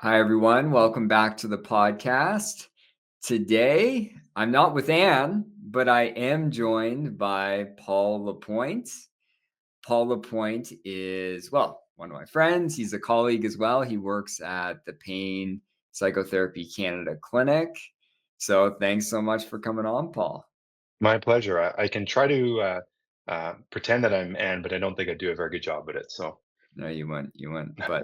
Hi, everyone. Welcome back to the podcast. Today, I'm not with Anne, but I am joined by Paul Lapointe. Paul Lapointe is, well, one of my friends. He's a colleague as well. He works at the Pain Psychotherapy Canada Clinic. So thanks so much for coming on, Paul. My pleasure. I can try to pretend that I'm Anne, but I don't think I do a very good job at it. So, No, you wouldn't. But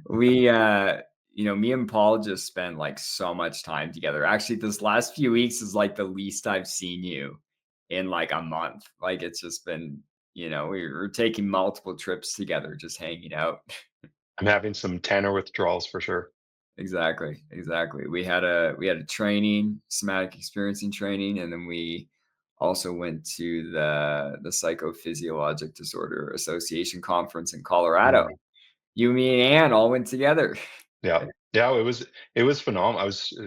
we, me and Paul just spent like so much time together. Actually, this last few weeks is like the least I've seen you in like a month. Like it's just been, we're taking multiple trips together, just hanging out. I'm having some Tanner withdrawals for sure. Exactly. We had a training, somatic experiencing training, and then we also went to the Psychophysiologic Disorder Association conference in Colorado. Mm, You, me, and Ann all went together. yeah, yeah. It was phenomenal. I was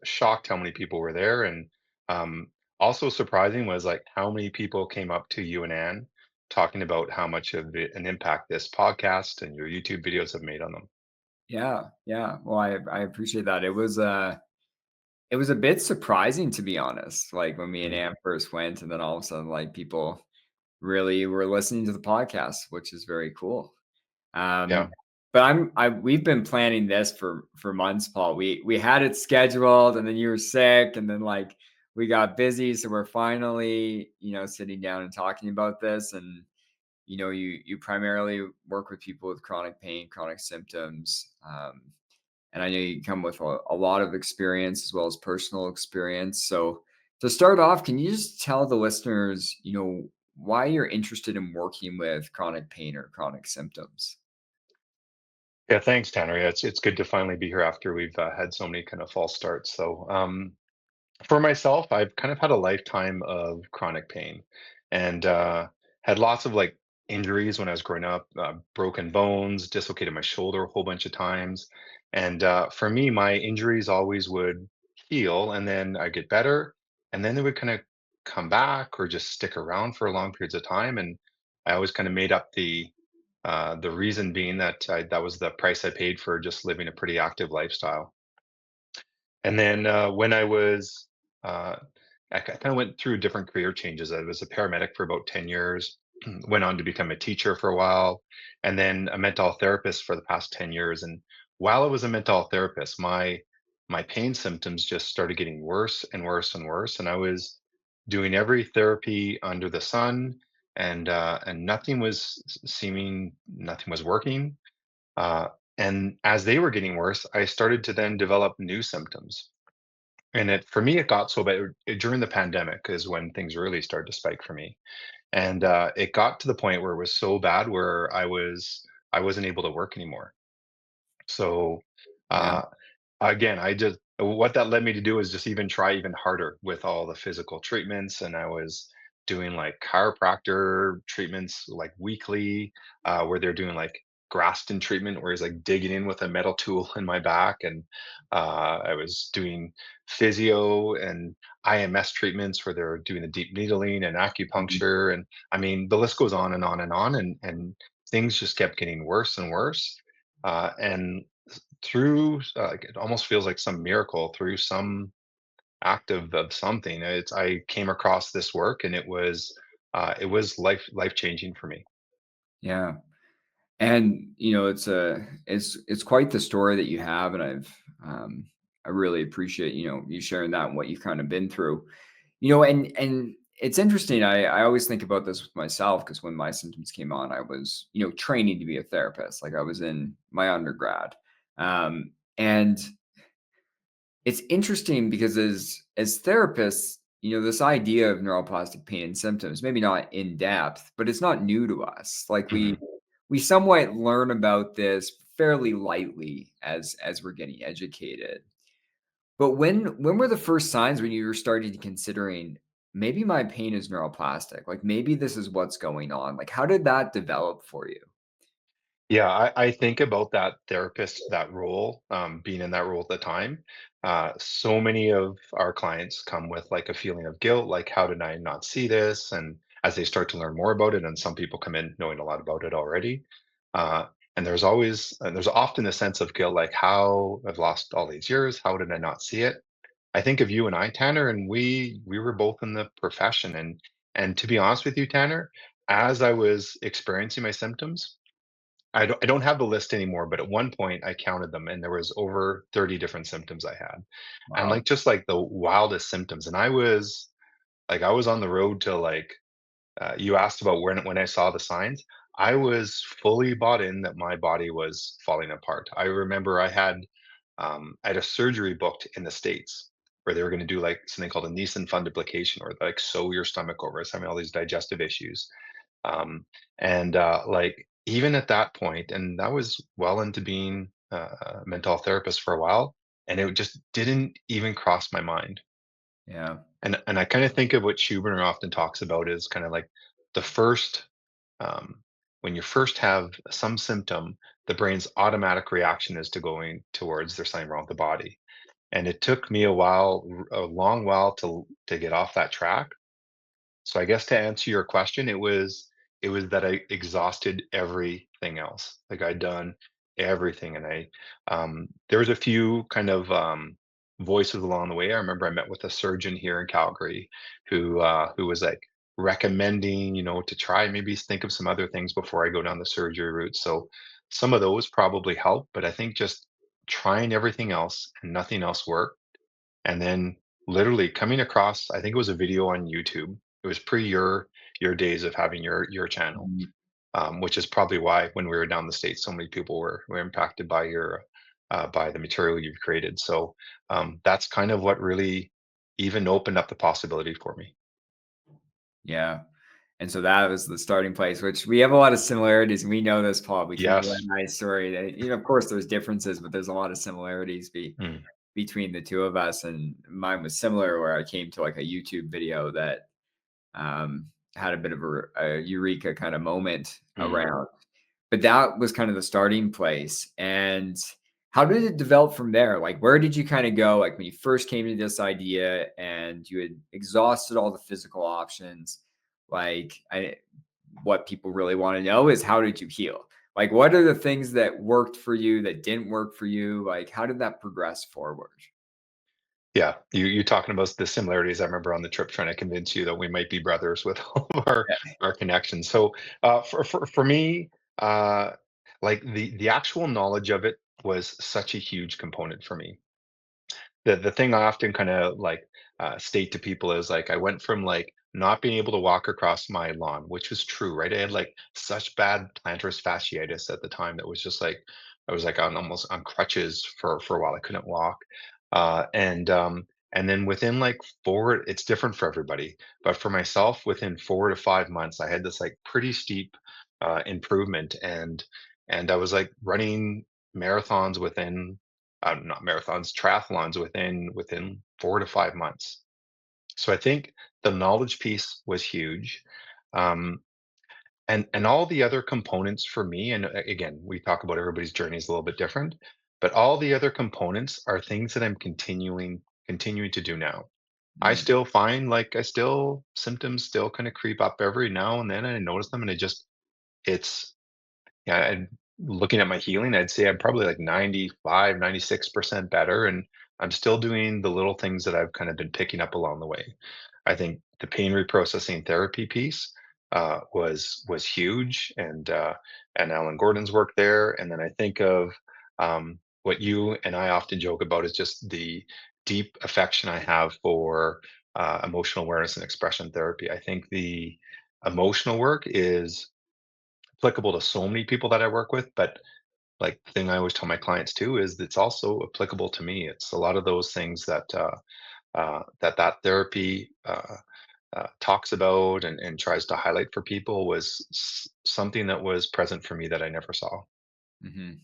shocked how many people were there, and um, also surprising was like how many people came up to you and Anne talking about how much of an impact this podcast and your YouTube videos have made on them. Yeah, yeah. Well, I appreciate that. It was a bit surprising, to be honest, like when me and Mm, Ann first went, and then all of a sudden, like people really were listening to the podcast, which is very cool. yeah. But we've been planning this for months, Paul. We had it scheduled, and then you were sick, and then like we got busy, so we're finally, sitting down and talking about this. And you primarily work with people with chronic pain, chronic symptoms. And I know you come with a lot of experience as well as personal experience. So to start off, can you just tell the listeners, why you're interested in working with chronic pain or chronic symptoms? Yeah, thanks, Tanner. Yeah, it's good to finally be here after we've had so many kind of false starts. So, for myself, I've kind of had a lifetime of chronic pain and had lots of like injuries when I was growing up, broken bones, dislocated my shoulder a whole bunch of times. And for me, my injuries always would heal and then I get better. And then they would kind of come back or just stick around for long periods of time. And I always kind of made up the reason being that that was the price I paid for just living a pretty active lifestyle. And then when I was, uh, I kind of went through different career changes. I was a paramedic for about 10 years, went on to become a teacher for a while, and then a mental health therapist for the past 10 years. And while I was a mental health therapist, my pain symptoms just started getting worse and worse and worse. And I was doing every therapy under the sun, and nothing was nothing was working. Uh, and as they were getting worse, I started to then develop new symptoms. And for me, it got so bad during the pandemic is when things really started to spike for me. And it got to the point where it was so bad where I wasn't able to work anymore. So Yeah. uh, again, I just what that led me to do is just even try even harder with all the physical treatments, and I was doing like chiropractor treatments like weekly, where they're doing like Graston treatment, where he's like digging in with a metal tool in my back, and I was doing physio and IMS treatments where they're doing the deep needling and Mhm. acupuncture, and I mean the list goes on and on and on, and things just kept getting worse and worse. And through like, it almost feels like some miracle through some act of something. I came across this work and it was life changing for me. Yeah. And it's quite the story that you have, and um I really appreciate, you sharing that and what you've kind of been through. And it's interesting. I always think about this with myself because when my symptoms came on, I was, training to be a therapist. Like I was in my undergrad. And it's interesting because as therapists, this idea of neuroplastic pain and symptoms, maybe not in depth, but it's not new to us. Like we Mhm. we somewhat learn about this fairly lightly as we're getting educated. But when were the first signs when you were starting to considering maybe my pain is neuroplastic? Like maybe this is what's going on. Like how did that develop for you? Yeah, I think about that therapist, that role, being in that role at the time. So many of our clients come with like a feeling of guilt, like, how did I not see this? And as they start to learn more about it, and some people come in knowing a lot about it already. Uh, And there's often a sense of guilt, like, how I've lost all these years. How did I not see it? I think of you and I, Tanner, and we were both in the profession. And to be honest with you, Tanner, as I was experiencing my symptoms, I don't have the list anymore, but at one point I counted them and there was over 30 different symptoms I had. And like Wow. just like the wildest symptoms. And I was on the road to like you asked about when I saw the signs. I was fully bought in that my body was falling apart. I remember I had a surgery booked in the States where they were going to do like something called a Nissen fundoplication, or like sew your stomach over. I was having all these digestive issues. Um, and like even at that point, and that was well into being a mental health therapist for a while, and it just didn't even cross my mind. Yeah. And I kind of think of what Schubiner often talks about is kind of like the first when you first have some symptom, the brain's automatic reaction is to going towards there's something wrong with the body. And it took me a long while to get off that track. So I guess to answer your question, it was that I exhausted everything else. Like I'd done everything, and there was a few kind of voices along the way. I remember I met with a surgeon here in Calgary who was like recommending, to try maybe think of some other things before I go down the surgery route. So some of those probably help, but I think just trying everything else and nothing else worked, and then literally coming across, I think it was a video on YouTube. It was pre your days of having your channel, Mhm. which is probably why when we were down the States, so many people were impacted by your by the material you've created. So that's kind of what really even opened up the possibility for me. Yeah. And so that was the starting place, which we have a lot of similarities. And we know this, Paul, between you Yes. and my story. That, of course, there's differences, but there's a lot of similarities Mm, between the two of us. And mine was similar, where I came to like a YouTube video that had a bit of a eureka kind of moment mm. around. But that was kind of the starting place. And how did it develop from there? Like, where did you kind of go? Like, when you first came to this idea and you had exhausted all the physical options, what people really want to know is, how did you heal? Like, what are the things that worked for you that didn't work for you? Like, how did that progress forward? Yeah, you talking about the similarities. I remember on the trip trying to convince you that we might be brothers with all of our connections. So for me, uh, like the actual knowledge of it was such a huge component for me. The thing I often kind of like state to people is like I went from like not being able to walk across my lawn, which was true, right? I had like such bad plantar fasciitis at the time that was just like I was like on almost on crutches for a while. I couldn't walk, and then within like it's different for everybody, but for myself, within 4 to 5 months, I had this like pretty steep improvement, and I was like running marathons within not marathons, triathlons within 4 to 5 months. So I think the knowledge piece was huge. Um, and all the other components for me, and again, we talk about everybody's journey is a little bit different, but all the other components are things that I'm continuing to do now. I Mm, still find like I still symptoms still kind of creep up every now and then, and I notice them, and it's yeah, and looking at my healing, I'd say I'm probably like 95, 96% better. And I'm still doing the little things that I've kind of been picking up along the way. I think the pain reprocessing therapy piece was huge, and Alan Gordon's work there. And then I think of what you and I often joke about is just the deep affection I have for emotional awareness and expression therapy. I think the emotional work is applicable to so many people that I work with, but like the thing I always tell my clients too is it's also applicable to me. It's a lot of those things that therapy talks about and tries to highlight for people was something that was present for me that I never saw. mhm.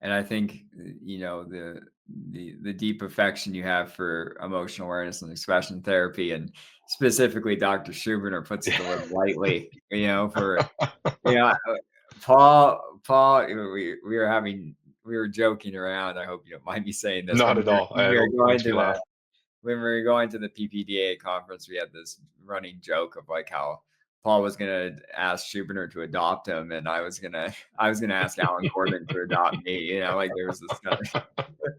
And I think, the deep affection you have for emotional awareness and expression therapy, and specifically Dr. Schubiner, puts it a little lightly, for you know, uh, Paul, we were joking around. I hope you don't mind me saying this, Not at all. when we were It going makes to me laugh. when we were going to the PPDA conference, we had this running joke of like how Paul was gonna ask Schubiner to adopt him, and I was gonna ask Alan Gordon to adopt me. Like there was this kind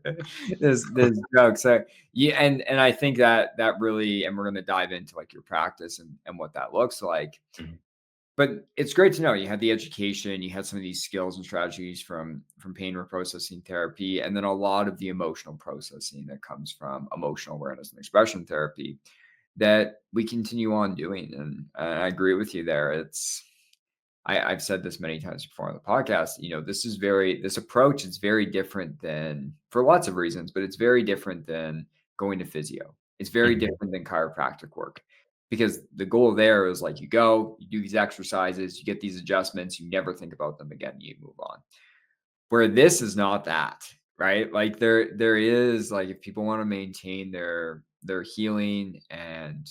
of this joke. So yeah, and I think that really, and we're gonna dive into like your practice and what that looks like. Mhm, But it's great to know you had the education, you had some of these skills and strategies from pain reprocessing therapy, and then a lot of the emotional processing that comes from emotional awareness and expression therapy that we continue on doing. And I agree with you there. I've said this many times before on the podcast. This approach is very different than, for lots of reasons, but it's very different than going to physio. It's very mhm, different than chiropractic work because the goal there is like you go, you do these exercises, you get these adjustments, you never think about them again, you move on. Where this is not that, right? Like there is like if people want to maintain their healing and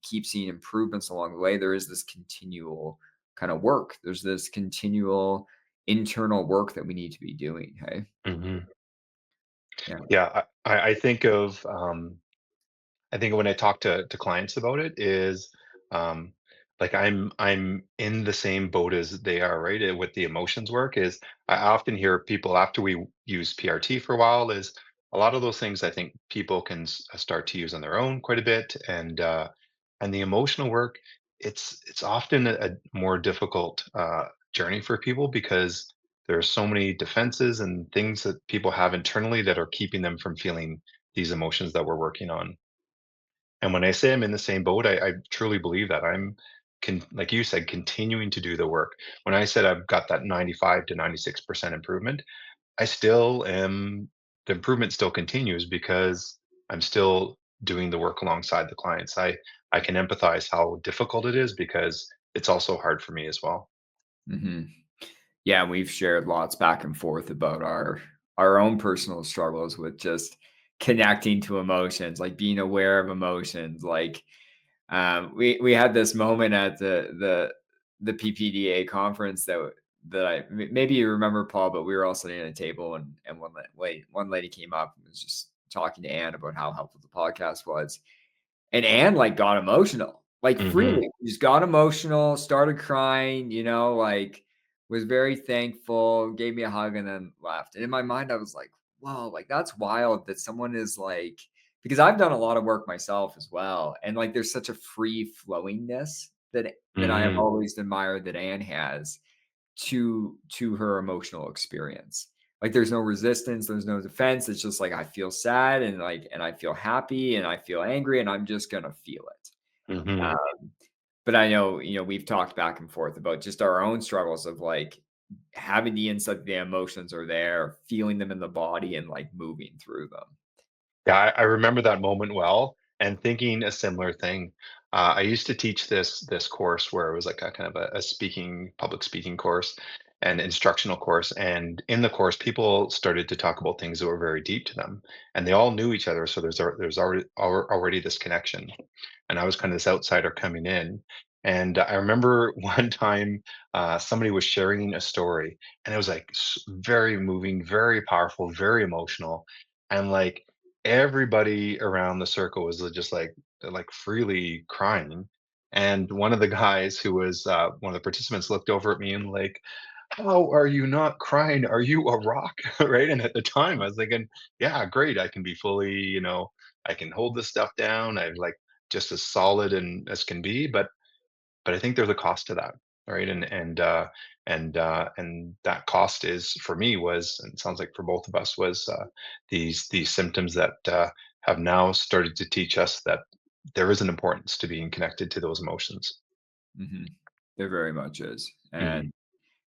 keep seeing improvements along the way, there is this continual kind of work. There's this continual internal work that we need to be doing. Hey. mhm. Yeah. Yeah, I think when I talk to clients about it is, um, like I'm in the same boat as they are, right? With the emotions work is I often hear people after we use PRT for a while is a lot of those things I think people can start to use on their own quite a bit, and the emotional work it's often a more difficult journey for people because there are so many defenses and things that people have internally that are keeping them from feeling these emotions that we're working on. And when I say I'm in the same boat, I truly believe that like you said, continuing to do the work. When I said I've got that 95 to 96% improvement, I still am, the improvement still continues because I'm still doing the work alongside the clients. I can empathize how difficult it is because it's also hard for me as well. Hmm. Yeah, we've shared lots back and forth about our own personal struggles with just connecting to emotions, like being aware of emotions. Like we had this moment at the PPDA conference that maybe you remember, Paul, but we were all sitting at a table and one lady came up and was just talking to Anne about how helpful the podcast was. And Anne, like, got emotional, like, Hmm. freely, just got emotional, started crying, like, was very thankful, gave me a hug, and then left. And in my mind, I was like, "Whoa, like, that's wild that someone is like," because I've done a lot of work myself as well, and, like, there's such a free flowingness that I have Hmm. always admired that Anne has to her emotional experience. Like there's no resistance, there's no defense. It's just like I feel sad and I feel happy and I feel angry and I'm just gonna feel it. Hmm. Um, but I know, we've talked back and forth about just our own struggles of like having the insight the emotions are there, feeling them in the body and like moving through them. Yeah, I remember that moment well, and thinking a similar thing. I used to teach this course where it was like a kind of a speaking, public speaking course, and instructional course. And in the course, people started to talk about things that were very deep to them, and they all knew each other. So there's already this connection. And I was kind of this outsider coming in. And I remember one time somebody was sharing a story, and it was like very moving, very powerful, very emotional, and like everybody around the circle was just like freely crying. And one of the guys who was one of the participants looked over at me and like, "How are you not crying? Are you a rock?" Right? And at the time, I was thinking, "Yeah, great. I can be fully, I can hold this stuff down. I'm like just as solid and as can be." But I think there's a cost to that, right? And that cost is for me was, and it sounds like for both of us was these symptoms that have now started to teach us that there is an importance to being connected to those emotions. Hmm. There very much is. Hmm. And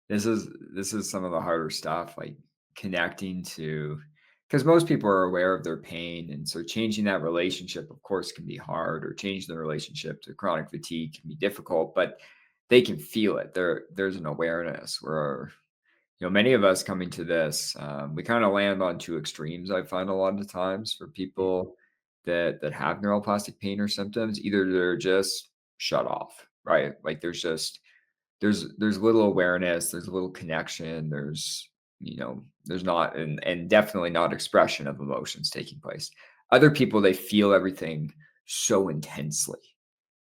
this is some of the harder stuff, like connecting to, because most people are aware of their pain, and so changing that relationship, of course, can be hard, or changing the relationship to chronic fatigue can be difficult, but they can feel it. There's an awareness where many of us coming to this, we kind of land on two extremes. I find a lot of the times for people that have neuroplastic pain or symptoms, either they're just shut off, right? Like there's little awareness, there's a little connection, there's not and definitely not expression of emotions taking place. Other people, they feel everything so intensely,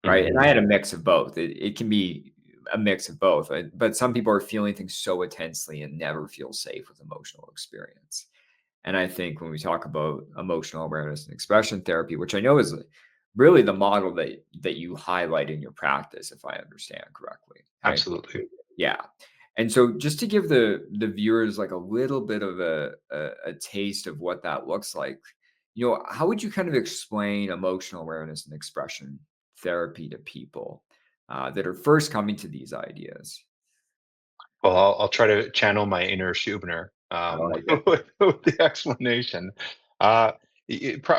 right? And Mhm. I had a mix of both. It can be a mix of both, but some people are feeling things so intensely and never feel safe with emotional experience. And I think when we talk about emotional awareness and expression therapy, which I know is really the model that you highlight in your practice, if I understand correctly. Okay. Absolutely. Yeah. And so just to give the viewers like a little bit of a taste of what that looks like, how would you kind of explain emotional awareness and expression therapy to people that are first coming to these ideas? Well, I'll try to channel my inner Schubiner, I like it. with the explanation. Uh,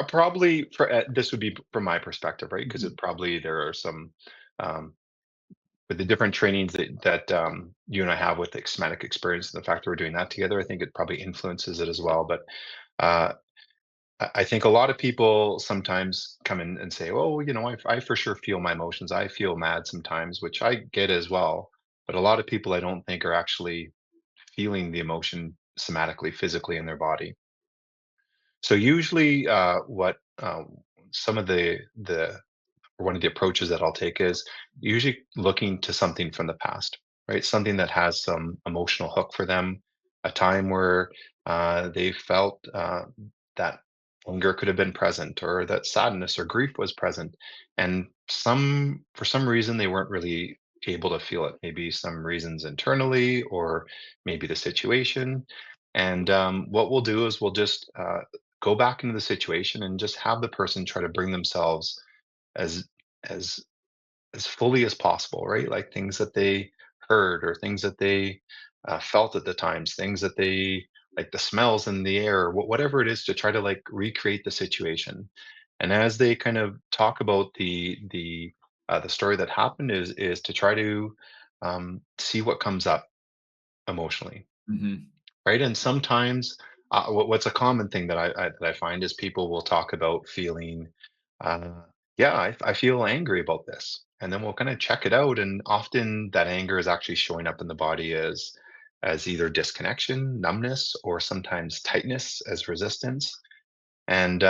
probably this would be from my perspective, right? Because Mhm. it probably there are some, um, with the different trainings that you and I have with the somatic experience and the fact that we're doing that together, I think it probably influences it as well. But uh, I think a lot of people sometimes come in and say, "Oh, I for sure feel my emotions. I feel mad sometimes," which I get as well. But a lot of people I don't think are actually feeling the emotion somatically, physically in their body. So usually, what some of the one of the approaches that I'll take is usually looking to something from the past, right? Something that has some emotional hook for them, a time where they felt that anger could have been present, or that sadness or grief was present, and for some reason they weren't really able to feel it. Maybe some reasons internally, or maybe the situation. And what we'll do is we'll just go back into the situation and just have the person try to bring themselves as as as fully as possible, right? Like things that they heard, or things that they felt at the times, things that they like, the smells in the air, whatever it is, to try to like recreate the situation. And as they kind of talk about the story that happened, is to try to see what comes up emotionally, Mhm. right? And sometimes, what's a common thing that I find is people will talk about feeling, uh, yeah, I feel angry about this, and then we'll kind of check it out, and often that anger is actually showing up in the body as either disconnection, numbness, or sometimes tightness as resistance. And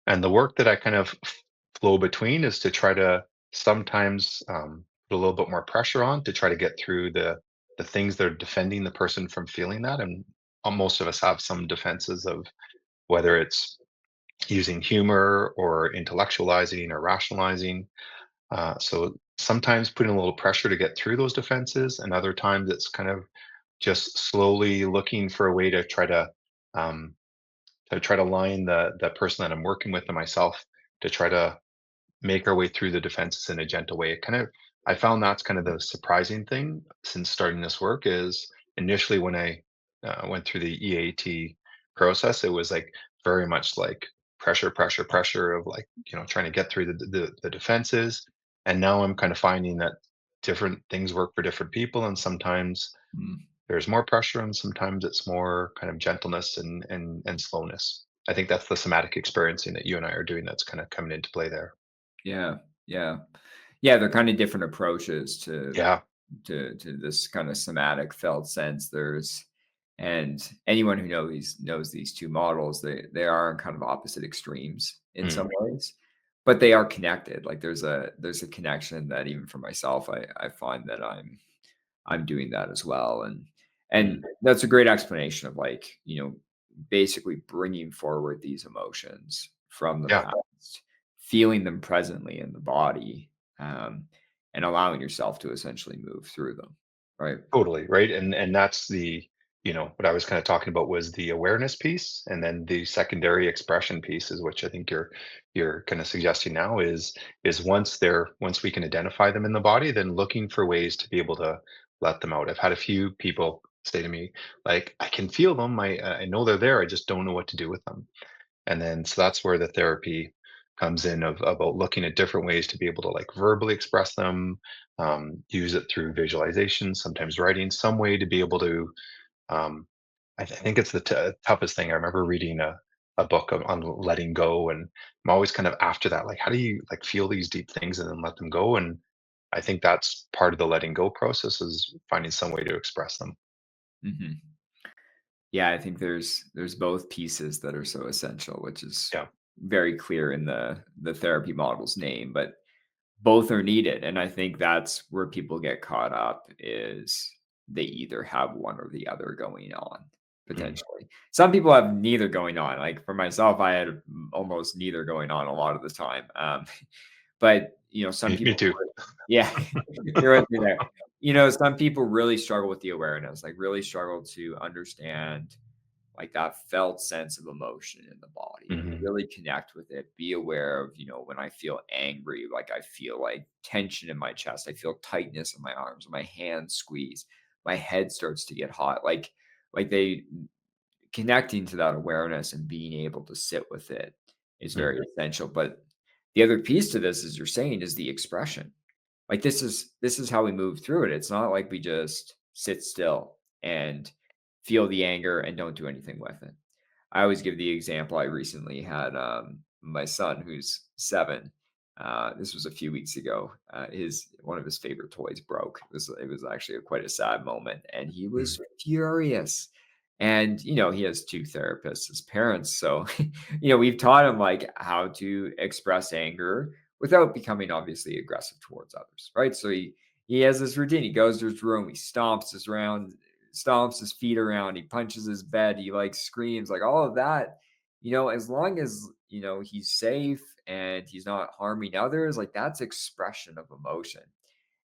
and the work that I kind of flow between is to try to sometimes put a little bit more pressure on to try to get through the things that are defending the person from feeling that. And most of us have some defenses, of whether it's using humor or intellectualizing or rationalizing. So sometimes putting a little pressure to get through those defenses, and other times it's kind of just slowly looking for a way um, to try to line the person that I'm working with and myself, to try to make our way through the defenses in a gentle way. It kind of I found that's kind of the surprising thing since starting this work, is initially when I went through the EAT process, it was like very much like pressure, pressure, pressure of like, trying to get through the defenses. And now I'm kind of finding that different things work for different people, and sometimes Mm. there's more pressure, and sometimes it's more kind of gentleness and slowness. I think that's the somatic experiencing that you and I are doing that's kind of coming into play there. Yeah. Yeah. Yeah, they're kind of different approaches to Yeah. this kind of somatic felt sense. And anyone who knows these two models, they are kind of opposite extremes in some Mm, ways, but they are connected. Like there's a connection that even for myself, I find that I'm doing that as well. And mm. that's a great explanation of like, basically bringing forward these emotions from the Yeah, past, feeling them presently in the body, um, and allowing yourself to essentially move through them. Right. totally, right? And that's what I was kind of talking about was the awareness piece, and then the secondary expression pieces, which I think you're kind of suggesting now, is once we can identify them in the body, then looking for ways to be able to let them out. I've had a few people say to me, like, I can feel them, I know they're there, I just don't know what to do with them. And then so that's where the therapy comes in, of about looking at different ways to be able to like verbally express them, use it through visualization, sometimes writing, some way to be able to. Um, I think it's the toughest thing. I remember reading a book on letting go, and I'm always kind of after that, like, how do you like feel these deep things and then let them go? And I think that's part of the letting go process, is finding some way to express them. Mhm. Yeah, I think there's both pieces that are so essential, which is Yeah. very clear in the therapy model's name. But both are needed, and I think that's where people get caught up is they either have one or the other going on, Mm. potentially. Some people have neither going on, like, for myself, I had almost neither going on a lot of the time, but, some Me people too. yeah, you're with me there. Some people really struggle with the awareness, like, really struggle to understand like that felt sense of emotion in the body, like Mhm. really connect with it, be aware of, when I feel angry, like I feel like tension in my chest, I feel tightness in my arms, my hands squeeze, my head starts to get hot, like they connecting to that awareness and being able to sit with it is Mm. very essential. But the other piece to this, as you're saying, is the expression. Like this is how we move through it. It's not like we just sit still and feel the anger and don't do anything with it. I always give the example. I recently had my son who's 7. This was a few weeks ago. His one of his favorite toys broke. It was actually quite a sad moment, and he Mm. was furious. And he has 2 therapists as parents, so we've taught him like how to express anger without becoming obviously aggressive towards others, right? So he has this routine. He goes to his room, he stomps his feet around, he punches his bed, he like screams, like all of that. As long as he's safe and he's not harming others, like that's expression of emotion.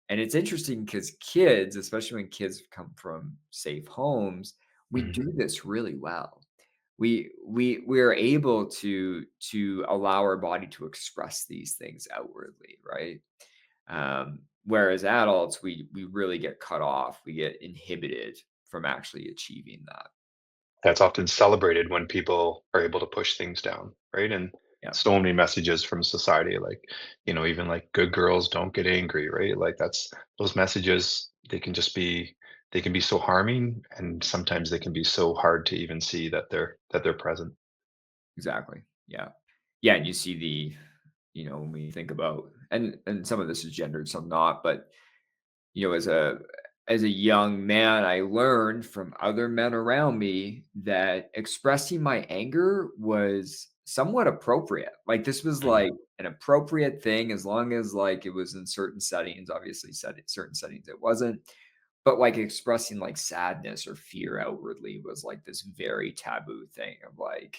And it's interesting because kids, especially when kids come from safe homes, we Mhm. do this really well. We are able to allow our body to express these things outwardly, right? Whereas adults, we really get cut off. We get inhibited from actually achieving that. That's often celebrated when people are able to push things down, right? And Yeah, so many messages from society, like, even like good girls don't get angry, right? Like that's those messages, they can be so harming, and sometimes they can be so hard to even see that they're present. exactly. Yeah. Yeah, and you see when we think about and some of this is gendered, some not, but as a young man, I learned from other men around me that expressing my anger was somewhat appropriate. Like this was Mm. like an appropriate thing as long as like it was in certain settings. Obviously, certain settings it wasn't. But like expressing like sadness or fear outwardly was like this very taboo thing of like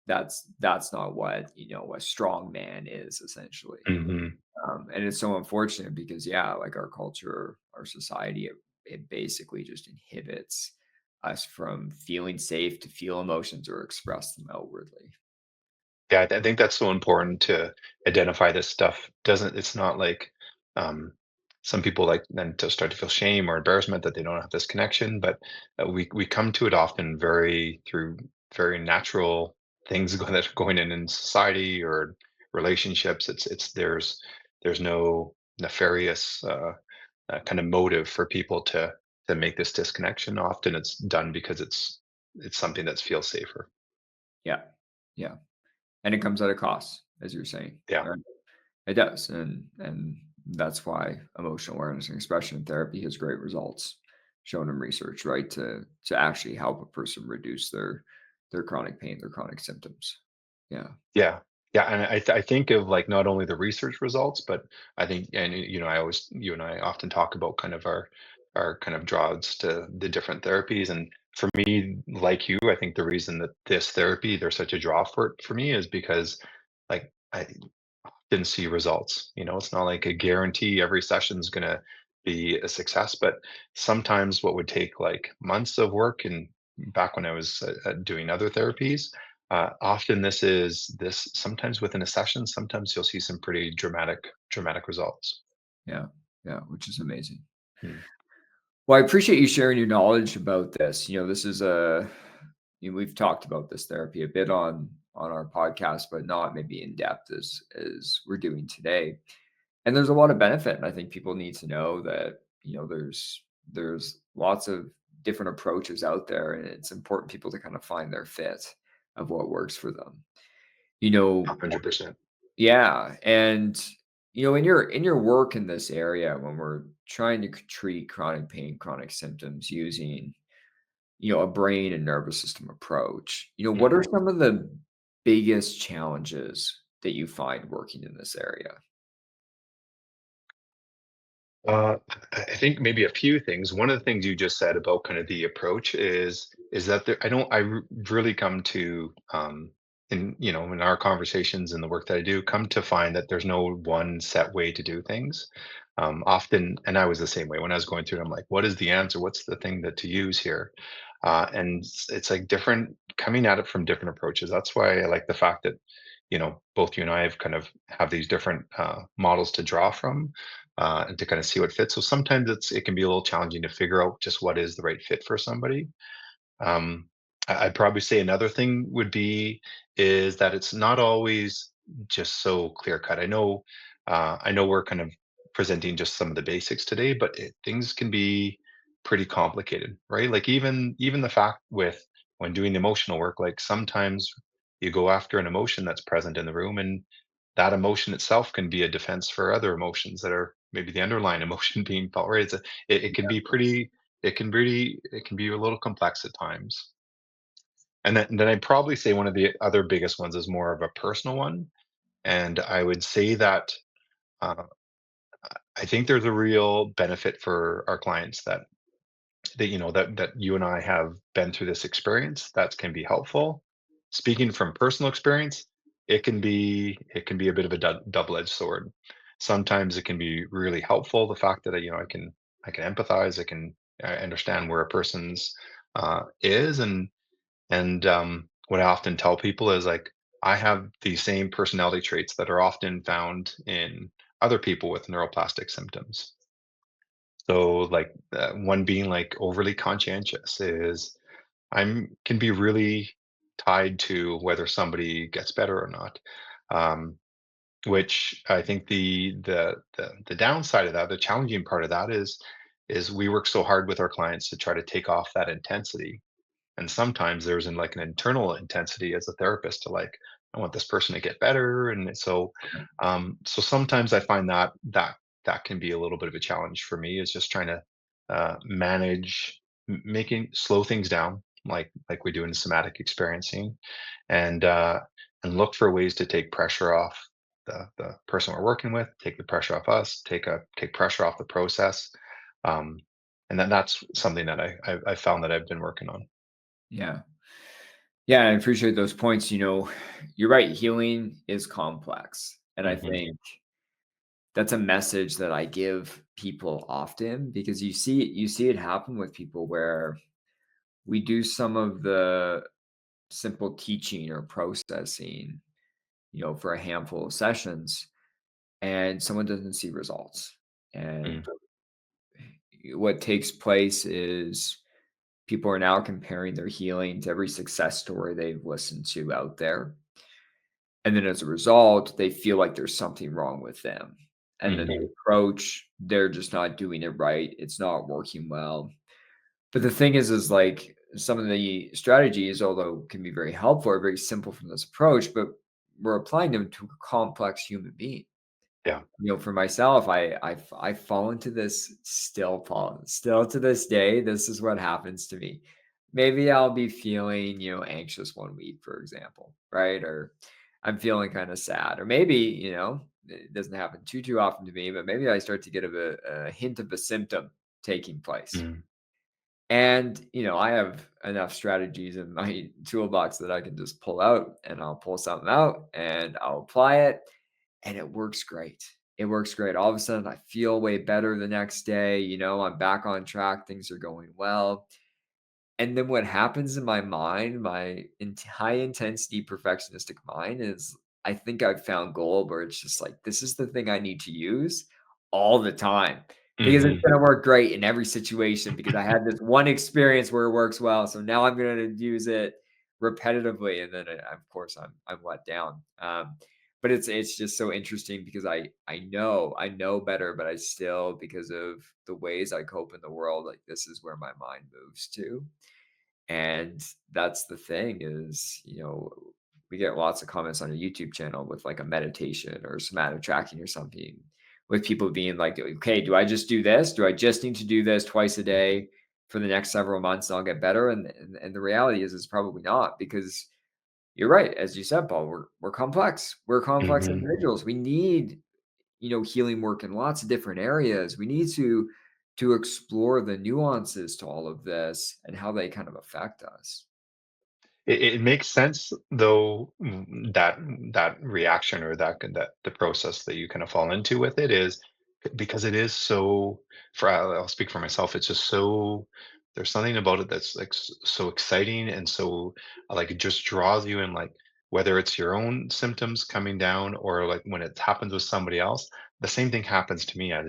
that's not what a strong man is essentially. Mhm. And it's so unfortunate because, yeah, like our culture, our society, it basically just inhibits us from feeling safe to feel emotions or express them outwardly. Yeah, I think that's so important to identify this stuff. Doesn't It's not like um, some people like then to start to feel shame or embarrassment that they don't have this connection, but we come to it often through very natural things that are going in society or relationships. It's there's no nefarious kind of motive for people to make this disconnection. Often it's done because it's something that feels safer. Yeah. Yeah. And it comes at a cost, as you're saying. Yeah. Right? It does. And that's why emotional awareness and expression therapy has great results shown in research, right? To actually help a person reduce their chronic pain, their chronic symptoms. Yeah. Yeah. Yeah, and I think of, like, not only the research results, but I think and, you and I often talk about kind of our kind of draws to the different therapies, and for me, like you, I think the reason that this therapy, there's such a draw for it for me is because, like, I didn't see results. It's not like a guarantee every session's gonna be a success, but sometimes what would take like months of work and back when I was doing other therapies, often this sometimes within a session, sometimes you'll see some pretty dramatic results. Yeah. Yeah. Which is amazing. Hmm. Well, I appreciate you sharing your knowledge about this. This is we've talked about this therapy a bit on our podcast, but not maybe in depth as we're doing today. And there's a lot of benefit, and I think people need to know that there's lots of different approaches out there, and it's important people to kind of find their fit of what works for them. You know, 100%. yeah, and in your work in this area, when we're trying to treat chronic pain, chronic symptoms using a brain and nervous system approach, what are some of the biggest challenges that you find working in this area? Uh, I think maybe a few things. One of the things you just said about kind of the approach is that there, I don't I r- really come to in in our conversations and the work that I do come to find that there's no one set way to do things. Often, and I was the same way when I was going through it, I'm like, what is the answer? What's the thing that to use here? And it's like different coming at it from different approaches. That's why I like the fact that both you and I have kind of have these different models to draw from and to kind of see what fits. So sometimes it can be a little challenging to figure out just what is the right fit for somebody. Um, I'd probably say another thing would be is that it's not always just so clear cut. I know we're kind of presenting just some of the basics today, but things can be pretty complicated, right? Like even the fact with when doing emotional work, like sometimes you go after an emotion that's present in the room, and that emotion itself can be a defense for other emotions that are maybe the underlying emotion being felt. Right? It can be pretty it can be a little complex at times. And then I'd probably say one of the other biggest ones is more of a personal one, and I would say that, uh, I think there's a real benefit for our clients that you and I have been through this experience that can be helpful. Speaking from personal experience, it can be a bit of a double-edged sword. Sometimes it can be really helpful, the fact that I can empathize, I understand where a person's is, and what I often tell people is like I have the same personality traits that are often found in other people with neuroplastic symptoms. So, like, one being like overly conscientious is I'm can be really tied to whether somebody gets better or not. Um, which I think the downside of that, the challenging part of that is we work so hard with our clients to try to take off that intensity, and sometimes there's like an internal intensity as a therapist to like, I want this person to get better. And so sometimes I find that can be a little bit of a challenge for me is just trying to manage making slow things down like we do in somatic experiencing and look for ways to take pressure off the person we're working with, take the pressure off us, take pressure off the process. um, and then that's something that I found that I've been working on. Yeah. Yeah, I appreciate those points. You're right. Healing is complex. And I Mhm, think that's a message that I give people often because you see it happen with people where we do some of the simple teaching or processing, for a handful of sessions and someone doesn't see results. And mm, what takes place is people are now comparing their healing to every success story they've listened to out there. And then as a result, they feel like there's something wrong with them. And then the mhm, approach, they're just not doing it right. It's not working well. But the thing is like some of the strategies, although can be very helpful, are very simple from this approach, but we're applying them to a complex human being. yeah, For myself, I fall into this still, Paul. Still to this day, this is what happens to me. Maybe I'll be feeling, anxious one week, for example, right? Or I'm feeling kind of sad. Or maybe, it doesn't happen too often to me, but maybe I start to get a hint of a symptom taking place. mm, And, I have enough strategies in my toolbox that I can just pull out and I'll pull something out and I'll apply it and it works great. It works great. All of a sudden, I feel way better the next day. I'm back on track. Things are going well. And then what happens in my mind, my high intensity perfectionistic mind is I think I've found gold where it's just like, this is the thing I need to use all the time because it's mhm, going to work great in every situation because I had this one experience where it works well. So now I'm going to use it repetitively. And then of course I'm let down. But it's just so interesting because I know better, but I still, because of the ways I cope in the world, like this is where my mind moves to. And that's the thing is, we get lots of comments on a YouTube channel with like a meditation or somatic tracking or something, with people being like, okay, do I just do this? Do I just need to do this twice a day for the next several months and I'll get better? And the reality is it's probably not because you're right. As you said, Paul, we're complex. We're complex mhm, individuals. We need, healing work in lots of different areas. We need to explore the nuances to all of this and how they kind of affect us. It makes sense though, that reaction or that the process that you kind of fall into with it is because it is so for I'll speak for myself, it's just so there's something about it that's like so exciting and so like it just draws you in like whether it's your own symptoms coming down or like when it happens with somebody else, the same thing happens to me. I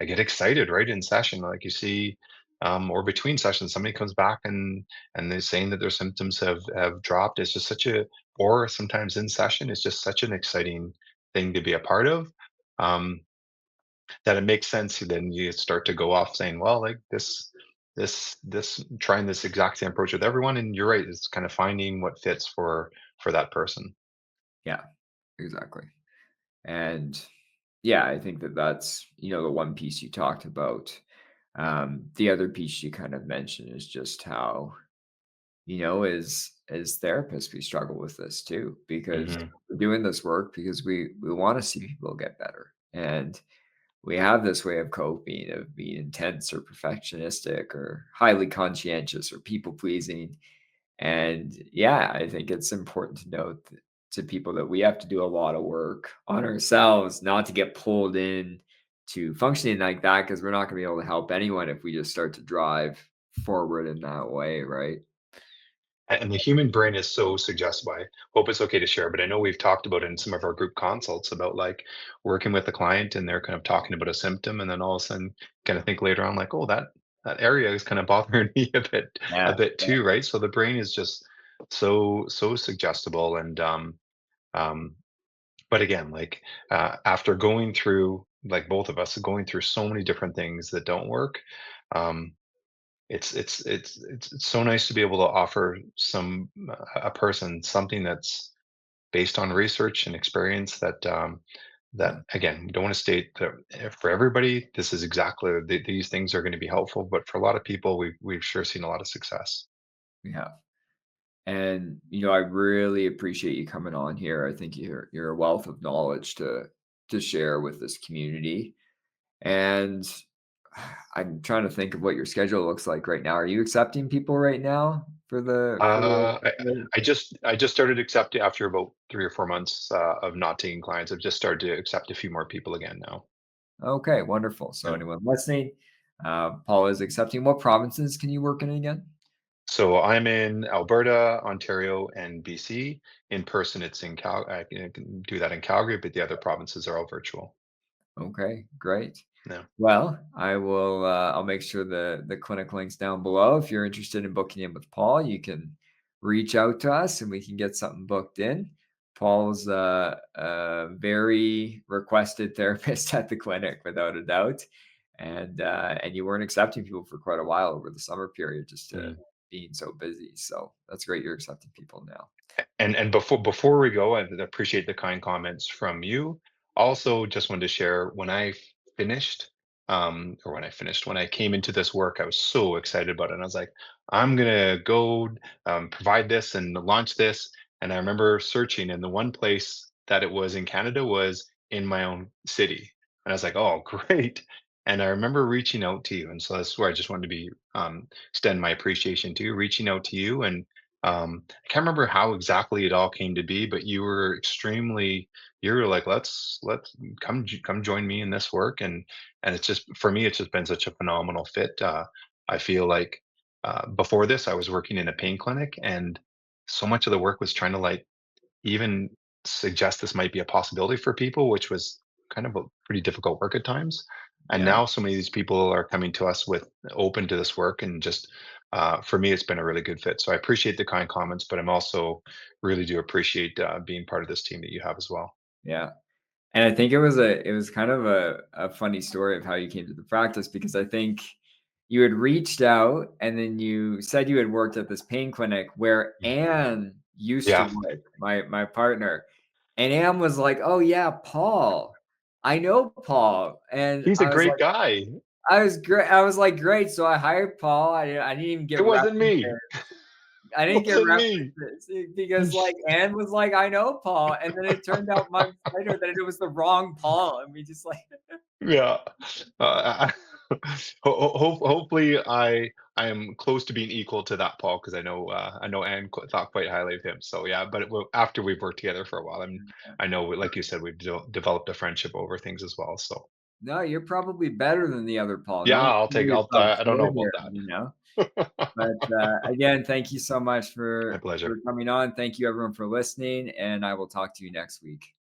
get excited right in session, like you see or between sessions, somebody comes back and they're saying that their symptoms have dropped. It's just such a or sometimes in session, it's just such an exciting thing to be a part of. Um, that it makes sense. Then you start to go off saying, well, like this trying this exact same approach with everyone. And you're right, it's kind of finding what fits for that person. Yeah, exactly. And yeah, I think that that's, the one piece you talked about. The other piece you kind of mentioned is just how, as therapists, we struggle with this too, because Hmm. we're doing this work because we want to see people get better. And we have this way of coping of being intense or perfectionistic or highly conscientious or people pleasing. And yeah, I think it's important to note to people that we have to do a lot of work on ourselves not to get pulled in to functioning like that because we're not going to be able to help anyone if we just start to drive forward in that way, right? And the human brain is so suggestible. I hope it's okay to share, but I know we've talked about it in some of our group consults about like working with a client and they're kind of talking about a symptom, and then all of a sudden kind of think later on like, oh, that area is kind of bothering me a Yeah, bit yeah, too, right? So the brain is just so suggestible, and um, but again, like after going through like both of us going through so many different things that don't work. Um, it's so nice to be able to offer a person something that's based on research and experience that yeah, again, we don't want to state that for everybody this is exactly these things are going to be helpful, but for a lot of people we've sure seen a lot of success. yeah. And I really appreciate you coming on here. I think you're a wealth of knowledge to share with this community. And I'm trying to think of what your schedule looks like right now. Are you accepting people right now for Uh, I, the I just started accepting after about 3 or 4 months of not taking clients. I've just started to accept a few more people again now. Okay, wonderful. So Yeah. anyone listening, Paul is accepting. What provinces can you work in again? So I'm in Alberta, Ontario, and BC. In person, it's in I can do that in Calgary, but the other provinces are all virtual. Okay, great. Yeah. Well, I'll make sure the clinic links down below. If you're interested in booking in with Paul, you can reach out to us and we can get something booked in. Paul's a very requested therapist at the clinic, without a doubt. And you weren't accepting people for quite a while over the summer period, just Mm. being so busy. So that's great. You're accepting people now. And before we go, I appreciate the kind comments from you. Also, just wanted to share when I finished, when I came into this work, I was so excited about it. And I was like, I'm gonna go provide this and launch this. And I remember searching, and the one place that it was in Canada was in my own city. And I was like, oh, great. And I remember reaching out to you, and so that's where I just wanted to be extend my appreciation to you, reaching out to you, and I can't remember how exactly it all came to be, but you were like, let's come join me in this work. And it's just, for me, it's just been such a phenomenal fit. I feel like, before this, I was working in a pain clinic, and so much of the work was trying to like even suggest this might be a possibility for people, which was kind of a pretty difficult work at times. And Yeah. now so many of these people are coming to us with open to this work, and just for me, it's been a really good fit. So I appreciate the kind comments, but I'm also really do appreciate being part of this team that you have as well. Yeah. And I think it was kind of a funny story of how you came to the practice because I think you had reached out and then you said you had worked at this pain clinic where Mhm. Anne used to Yeah, work, my partner. And Anne was like, "Oh yeah, Paul. I know Paul." And he's a great guy. I was great. I was like, "Great." So I hired Paul. I didn't even It get wasn't me. references. I didn't What get does it mean? references because, like, Anne was like, "I know Paul," and then it turned out months later that it was the wrong Paul, and we just like Yeah. Hopefully, I am close to being equal to that Paul because I know Anne thought quite highly of him. So yeah, but after we've worked together for a while, I know, like you said, we've developed a friendship over things as well. So no, you're probably better than the other Paul. yeah, Don't I'll sell take. yourself I don't know short about here, you know? that. But, again, thank you so much My for pleasure. coming on. Thank you everyone for listening, and I will talk to you next week.